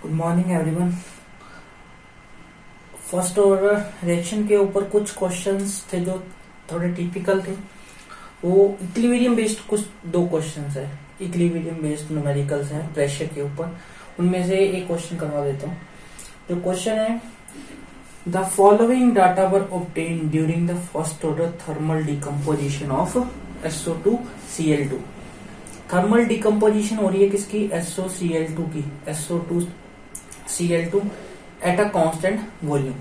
Good morning everyone. First order reaction के ऊपर कुछ क्वेश्चंस थे जो थोड़े टिपिकल थे। वो इक्विलिब्रियम बेस्ड कुछ दो क्वेश्चंस है, इक्विलिब्रियम बेस्ड न्यूमेरिकल्स हैं प्रेशर के ऊपर। उनमें से एक क्वेश्चन करवा देता हूँ। जो क्वेश्चन है, the following data were obtain during the first order thermal decomposition of SO2Cl2। Thermal decomposition हो रही है किसकी? SOCl2 की, SO2Cl2 at a constant volume.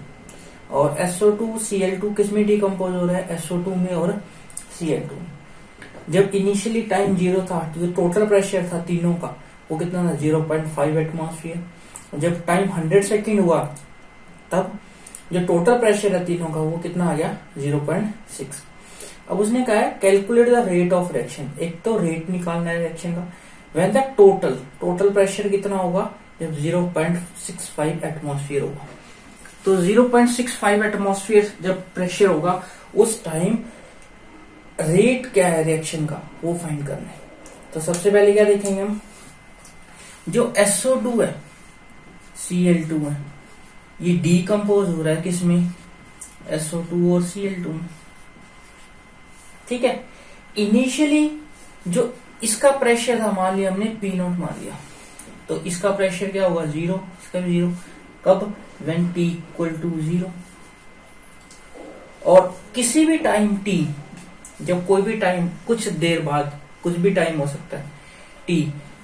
और SO2Cl2 किस में डिकम्पोज हो रहा है? SO2 में और Cl2 में। जब इनिशियली टाइम 0 था, जो टोटल प्रेशर था तीनों का वो कितना था? 0.5 एटमॉस्फेयर। जब टाइम 100 सेकेंड हुआ तब जो टोटल प्रेशर है तीनों का वो कितना आ गया? 0.6। अब उसने कहा है calculate the rate of reaction. एक तो रेट निकालना है रिएक्शन का। व्हेन द टोटल प्रेशर कितना होगा? जब 0.65 एटमॉस्फेयर होगा। तो 0.65 एटमॉस्फेयर जब प्रेशर होगा उस टाइम रेट क्या है रिएक्शन का वो फाइंड करना है। तो सबसे पहले क्या देखेंगे हम, जो SO2 है, Cl2 है, ये डीकम्पोज हो रहा है किसमें? SO2 और Cl2 में। ठीक है। इनिशियली जो इसका प्रेशर था मान लिया हमने P0 मान लिया, तो इसका प्रेशर क्या होगा? 0, इसका भी 0। कब? when t equal to 0। और किसी भी टाइम t, जब कोई भी टाइम कुछ देर बाद, कुछ भी टाइम हो सकता है t,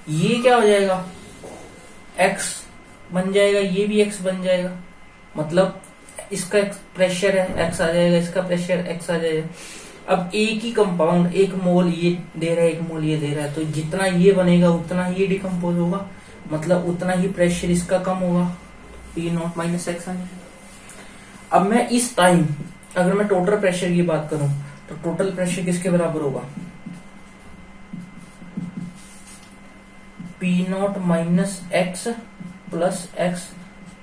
ये क्या हो जाएगा? x बन जाएगा, ये भी x बन जाएगा। मतलब इसका प्रेशर है x आ जाएगा, इसका प्रेशर x आ जाएगा। अब एक ही कंपाउंड, एक मोल ये दे रहा है, एक मोल ये दे रहा है, तो जितना ये बनेगा उतना ही डिकम्पोज होगा, मतलब उतना ही प्रेशर इसका कम होगा, P0 माइनस एक्स आ जाएगा। अब मैं इस टाइम अगर मैं टोटल प्रेशर की बात करूं तो टोटल प्रेशर किसके बराबर होगा? P0 minus x plus x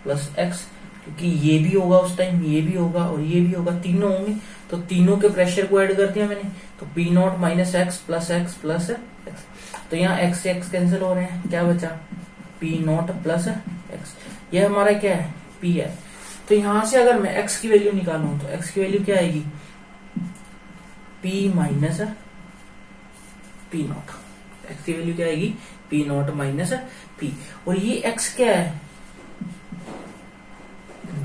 plus x, क्योंकि ये भी होगा उस टाइम, ये भी होगा और ये भी होगा, तीनों होंगे, तो तीनों के प्रेशर को ऐड कर दिया मैंने। तो P0 minus x plus x. तो यहाँ एक्स से एक्स कैंसिल हो रहे हैं, क्या बचा? P0 plus x. यह हमारा क्या है? P है। तो यहां से अगर मैं x की वैल्यू निकालूं तो x की वैल्यू क्या आएगी? P minus P0। x की वैल्यू क्या आएगी? P0 minus P। और ये x क्या है?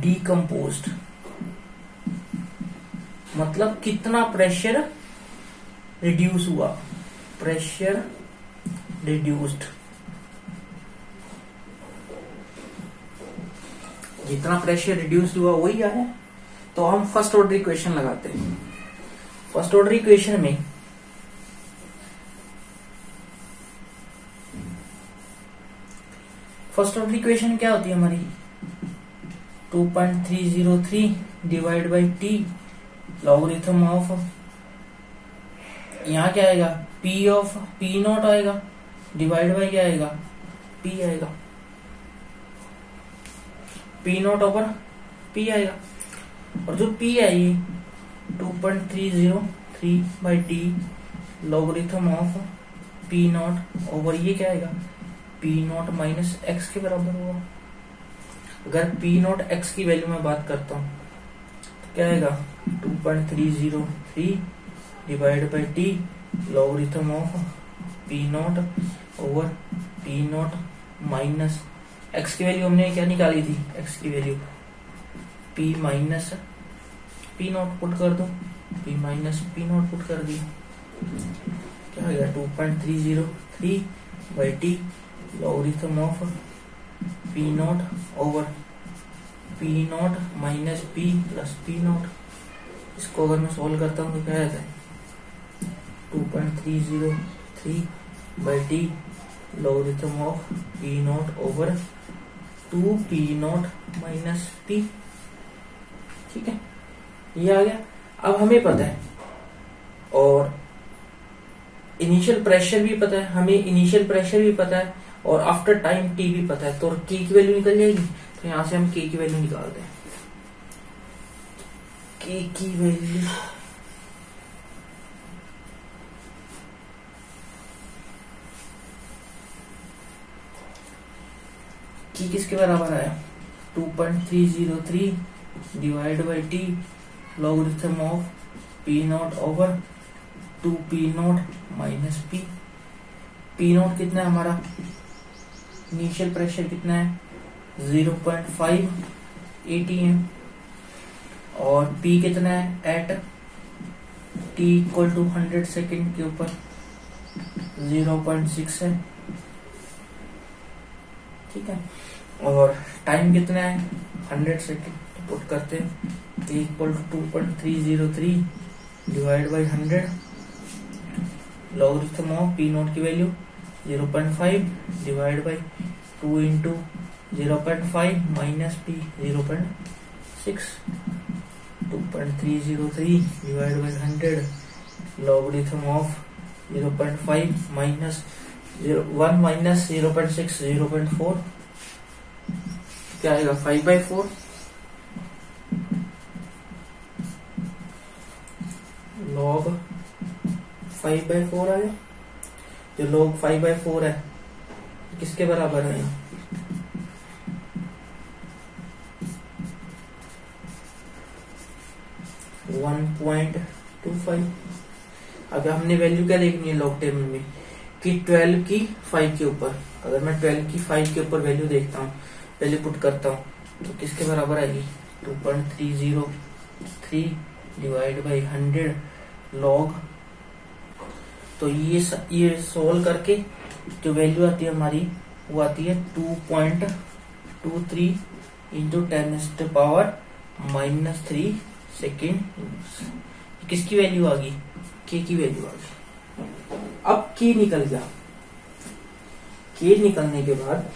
डीकम्पोज्ड, मतलब कितना प्रेशर रिड्यूस हुआ, प्रेशर रिड्यूस्ड। जितना प्रेशर रिड्यूस हुआ वही आया। तो हम फर्स्ट ऑर्डर इक्वेशन लगाते हैं। फर्स्ट ऑर्डर इक्वेशन में क्या होती है हमारी? 2.303 divide by T logarithm of, यहाँ क्या आएगा? P ऑफ P0 आएगा, डिवाइड बाई क्या आएगा? P आएगा, P0 ओवर P आएगा। और जो P है ये 2.303 by T logarithm of P0 over ये क्या आएगा? P0 माइनस एक्स के बराबर होगा। अगर P0 x की वैल्यू में बात करता हूं तो क्या आएगा? 2.303 divide by T logarithm of P0 over P0 minus x की वैल्यू हमने क्या निकाली थी? x की value P minus P0 put कर दो, P माइनस P0 पुट कर दी, क्या आ गया? 2.303 by T logarithm of P0 over P0 minus P plus P0। इसको अगर मैं सॉल्व करता हूँ तो क्या आता है? 2.303 by T logarithm of P0 over 2P0 minus P। ठीक है, ये आ गया। अब हमें पता है और इनिशियल प्रेशर भी पता है, हमें इनिशियल प्रेशर भी पता है और आफ्टर टाइम टी भी पता है, तो k की वैल्यू निकल जाएगी। तो यहां से हम k की वैल्यू निकालते हैं। k की वैल्यू की किसके बराबर आया 2.303 divide by T logarithm of P not over 2p0 minus P. P not कितना है हमारा, इनिशियल प्रेशर कितना है 0.5 atm, और P कितना है at t equal to 100 second के ऊपर 0.6 है। ठीक है, और टाइम कितना है 100 सेकेंड, तो पुट करते हैं t equal to 2.303 divide by 100 logarithm of P naught की value 0.5 divide by 2 into 0.5 minus P 0.6 2.303 divide by 100 logarithm of 0.5 minus 1 minus 0.6 0.4 क्या आएगा 5/4 लॉग 5/4 आएगा। जो log 5/4 है किसके बराबर है 1.25। अगर हमने वैल्यू क्या देखनी है लॉग टेबल में कि 12 की 5 के ऊपर, अगर मैं 12 की 5 के ऊपर वैल्यू देखता हूँ, वैल्यू पुट करता हूँ, तो किसके बराबर आएगी 2.303 डिवाइड बाई 100 लॉग। तो ये सोल्व करके जो वैल्यू आती है हमारी वो आती है 2.23 इंटू 10⁻³ सेकेंड। किसकी वैल्यू आ गई के की वैल्यू आ गई। अब के निकल गया, के निकलने के बाद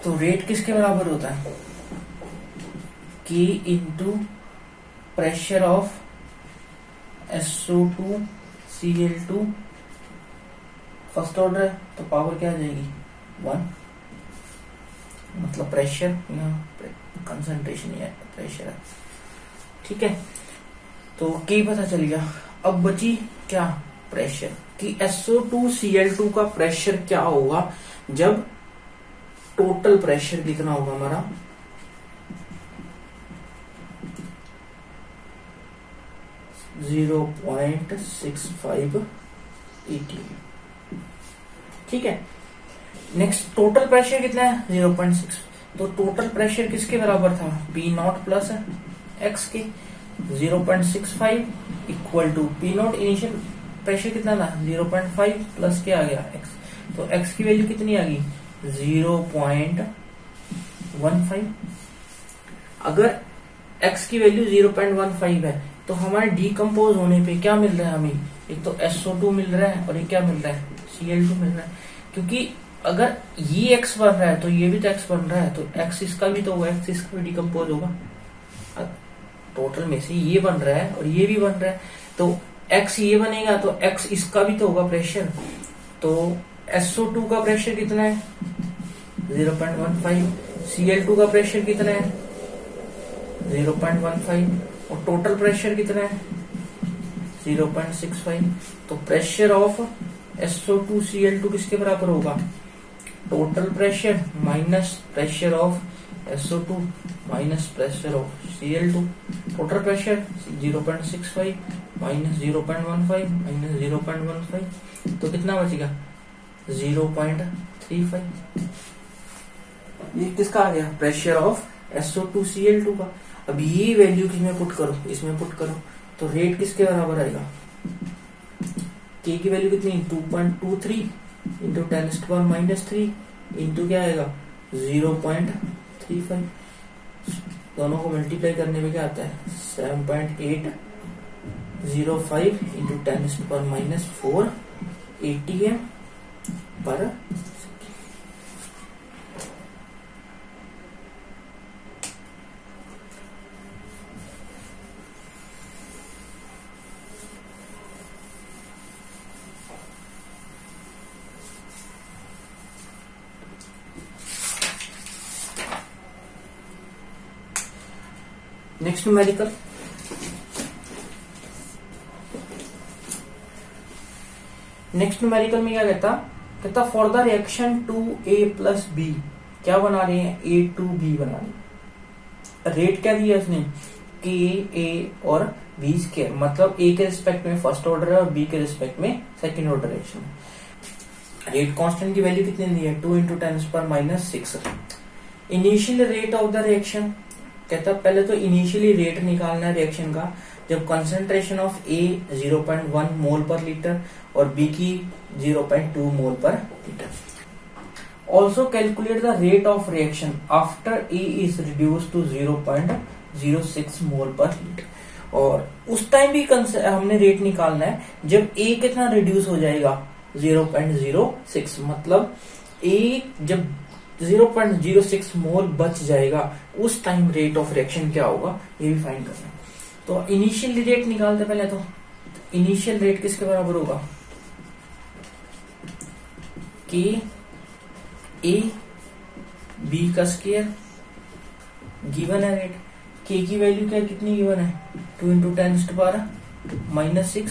तो रेट किसके बराबर होता है के into pressure of SO2 Cl2 first order है तो पावर क्या आ जाएगी 1, मतलब प्रेशर यहाँ कंसंट्रेशन है प्रेशर है। ठीक है, तो के पता चल गया। अब बची क्या प्रेशर कि SO2 Cl2 का प्रेशर क्या होगा जब टोटल प्रेशर कितना होगा हमारा 0.65 atm। ठीक है, नेक्स्ट टोटल प्रेशर कितना है 0.6। तो टोटल प्रेशर किसके बराबर था P नॉट प्लस एक्स के 0.65 equal to P naught initial pressure कितना था 0.5 प्लस क्या आ गया x। तो x की वैल्यू कितनी आ गई 0.15। अगर x की वैल्यू 0.15 है तो हमारे डीकम्पोज होने पे क्या मिल रहा है हमें, एक तो SO2 मिल रहा है और एक क्या मिल रहा है Cl2 मिल रहा है। क्योंकि अगर ये x बन रहा है तो ये भी तो x बन रहा है, तो x इसका भी तो होगा, x इसका भी डिकम्पोज होगा। टोटल में से ये बन रहा है और ये भी बन रहा है, तो x ये बनेगा तो x इसका भी तो होगा प्रेशर। तो SO2 का प्रेशर कितना है 0.15, Cl2 का प्रेशर कितना है 0.15 और टोटल प्रेशर कितना है 0.65। तो प्रेशर ऑफ SO2 Cl2 किसके बराबर होगा total pressure minus pressure of SO2 minus pressure of Cl2। Total pressure 0.65 minus 0.15 minus 0.15 तो कितना बचेगा 0.35। ये किसका आ गया प्रेशर ऑफ SO2 Cl2 का। अब ये वैल्यू किसमें पुट करो, इसमें पुट करो, तो रेट किसके बराबर आएगा K की वैल्यू कितनी 2.23 इंटू 10⁻³ इंटू क्या आएगा 0.35। दोनों को मल्टीप्लाई करने में क्या आता है 7.805 इंटू 10⁻⁴ atm पर नेक्स्ट न्यूमेरिकल, में क्या कहता for the reaction 2A + B, क्या बना रहे हैं, A to B बना रहे हैं। रेट क्या दिया उसने, KA और B स्क्वायर, मतलब A के रिस्पेक्ट में फर्स्ट ऑर्डर है और B के रिस्पेक्ट में सेकंड ऑर्डर रिएक्शन है। रेट कांस्टेंट की वैल्यू कितनी दी है, 2 × 10⁻⁶। Initial rate of the reaction, कहता पहले तो इनिशियली रेट निकालना है रिएक्शन का, जब concentration of A 0.1 mole per litre और B की 0.2 mole per litre. Also calculate the rate of reaction after A is reduce to 0.06 mole per litre. और उस टाइम भी हमने रेट निकालना है जब A कितना रिड्यूस हो जाएगा, 0.06, मतलब A जब 0.06 मोल बच जाएगा उस टाइम रेट ऑफ रिएक्शन क्या होगा, ये भी फाइंड करना है। तो इनिशियल रेट निकालते पहले, तो इनिशियल रेट किसके बराबर होगा, कि A B का स्क्वायर, गिवन है रेट, K की वैल्यू क्या कितनी गिवन है, 2 × 10⁻⁻⁶।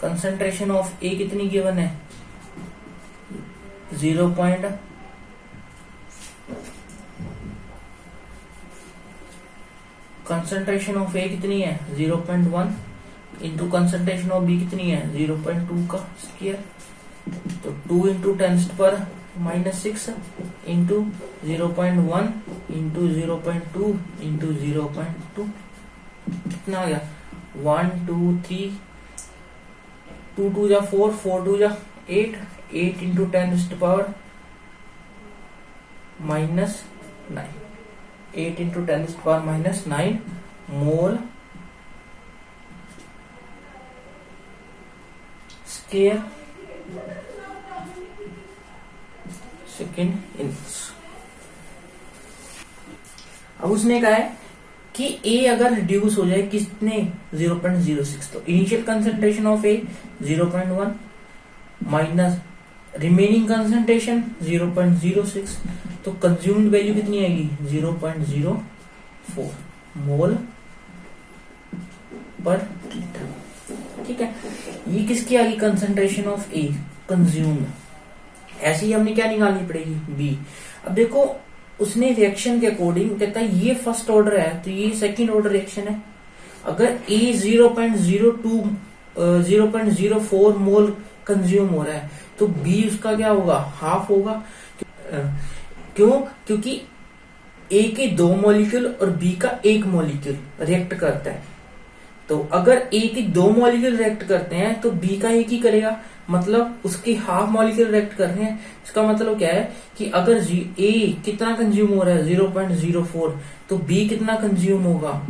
कंसंट्रेशन ऑफ A कितनी गिवन है, 0. कंसंट्रेशन ऑफ A कितनी है, 0.1 इंटू कंसंट्रेशन ऑफ B कितनी है, 0.2 का स्क्वायर, तो 2 × 10⁻⁶ इंटू 0.1 इंटू 0.2 इंटू 0.2, कितना आ गया, 1 2 3, 2 2 जा 4, 4 2 जा 8, 8 into 10⁻⁹ 9, 8 into 10⁻⁹ mole square second inverse. अब उसने कहा है कि A अगर रिड्यूस हो जाए कितने, 0.06, तो initial concentration of A 0.1 minus remaining concentration 0.06, तो कंज्यूम्ड वैल्यू कितनी आएगी, 0.04 मोल पर लीटर। ठीक है, ये किसकी आ गई, कंसंट्रेशन ऑफ A कंज्यूम्ड। ऐसे ही हमने क्या निकालनी पड़ेगी, B। अब देखो उसने रिएक्शन के अकॉर्डिंग कहता है ये फर्स्ट ऑर्डर है तो ये सेकंड ऑर्डर रिएक्शन है। अगर A 0.04 मोल कंज्यूम हो रहा है तो B उसका क्या होगा, हाफ होगा। क्यों, क्योंकि A के 2 मॉलिक्यूल और B का 1 मॉलिक्यूल रिएक्ट करता है। तो अगर A के 2 मॉलिक्यूल रिएक्ट करते हैं तो B का 1 ही करेगा, मतलब उसके हाफ मॉलिक्यूल रिएक्ट कर रहे हैं। इसका मतलब क्या है कि अगर A कितना कंज्यूम हो रहा है 0.04, तो B कितना कंज्यूम होगा,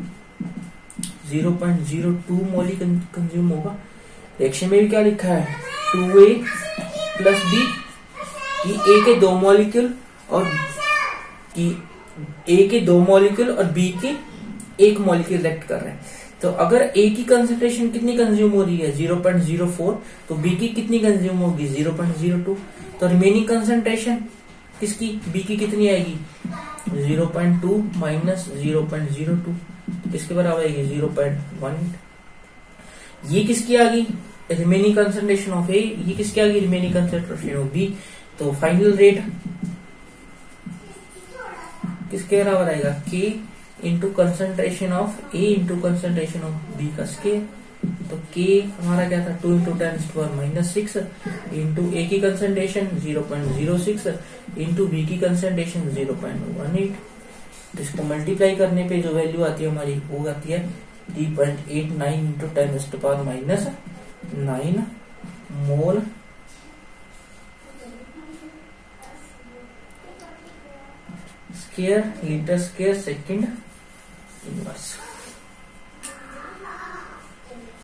0.02 मोल कंज्यूम होगा। रिएक्शन में भी क्या लिखा है, 2A + B, कि A के 2 मॉलिक्यूल और कि A के 2 मॉलिक्यूल और B के 1 मॉलिक्यूल रिएक्ट कर रहे हैं। तो अगर A की कंसंट्रेशन कितनी कंज्यूम हो रही है, 0.04, तो B की कितनी कंज्यूम होगी, 0.02। तो रिमेनिंग कंसंट्रेशन किसकी, B की कितनी आएगी, 0.2 माइनस 0.02, किसके बराबर आएगी, 0.18। ये किसकी आ गई, रिमेनिंग कंसंट्रेशन ऑफ A, ये किसकी आ गई, रिमेनिंग कंसंट्रेशन ऑफ B। तो फाइनल रेट किसके बराबर आएगा, K into concentration of A into concentration of B का स्क्वायर। तो K हमारा क्या था, 2 × 10⁻⁶ इंटू A की कंसंट्रेशन 0.06 इंटू B की कंसंट्रेशन 0.18। तो इसको मल्टीप्लाई करने पे जो वैल्यू आती है हमारी, वो आती है 3.89 into 10⁻⁹ mole square litre square second inverse.